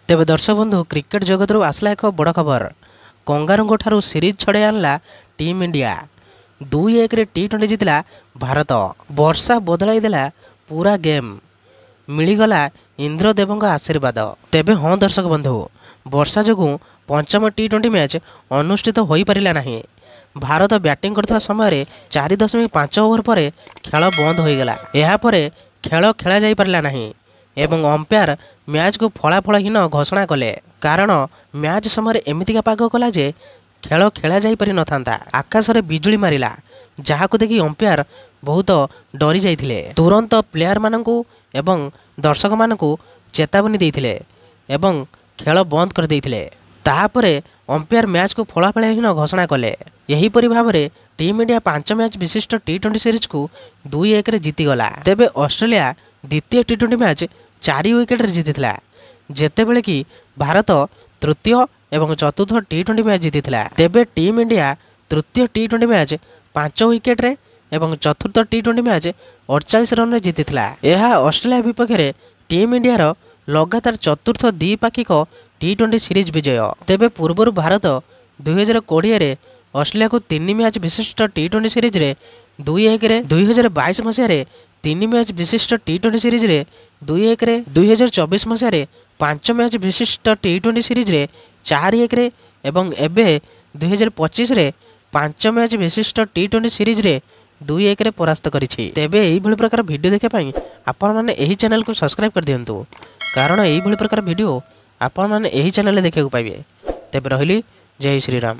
तेबे दर्शक बंधु क्रिकेट जगत रू आसला एक बड़ खबर। कंगारुंको ठारू सीरीज छड़े आनला टीम इंडिया। 2-1 रे T20 जीतला भारत। वर्षा बदलाई देला पूरा गेम। मिलीगला इंद्रदेवों आशीर्वाद। तेबे हाँ दर्शक बंधु, वर्षा जोगु पंचम T20 मैच अनुष्ठित हो पारिला नहीं। भारत बैटिंग करथवा समय 4.5 ओवर पर खेल बंद हो गला। यह पर खेल खेला जाई पारिला नहीं एवं अंपायर मैच को फलाफलहीन घोषणा कले। कारण मैच समय एमतीका पाग कला जे खेल खेला जाई पारि नथांता। आकाश रे बिजुली मारिला, जहाको देखि अंपायर बहुत डरी जाइथिले। तुरंत प्लेयर मानकू एवं दर्शक मानकू चेतावनी देइथिले एवं खेल बंद कर देइथिले। ताहापरे अंपायर मैच को फलाफलहीन घोषणा कले। यही परि भाबरे टीम इंडिया 5 मैच विशिष्ट T20 सीरीज को 2-1 रे जीतीगला। तेबे ऑस्ट्रेलिया द्वितीय T20 मैच 4 विकेट रे जीतिथिला, जेतेबेले कि भारत तृतीय एवं चतुर्थ T20 मैच जीतिथिला। तेबे टीम इंडिया तृतीय T20 मैच 5 विकेट रे एवं चतुर्थ T20 मैच 48 रन रे जीतिथिला। यह ऑस्ट्रेलिया विपक्ष रे टीम इंडिया रो लगातार चतुर्थ द्विपाक्षिक T20 सीरीज विजय। तेबे पूर्वर भारत 2020 रे ऑस्ट्रेलिया को 3 मैच विशिष्ट T20 सीरीज रे 2-1 रे, 2022 मसीह रे 3 मैच विशिष्ट T20 सीरीज रे 2-1 रे, 2024 मसीह रे 5 मैच विशिष्ट T20 सीरीज रे 4-1 रे एवं एबे 2025 रे 5 मैच विशिष्ट T20 सीरीज रे 2-1 रे परास्त करिछि। तेबे एही भली प्रकार वीडियो देखा पई आपण माने एही चैनल को सब्सक्राइब कर दियंतु, कारण एही भली प्रकार वीडियो आपण माने एही चैनल देखिବାକୁ पाइबे। तेबे रहिली, जय श्री राम।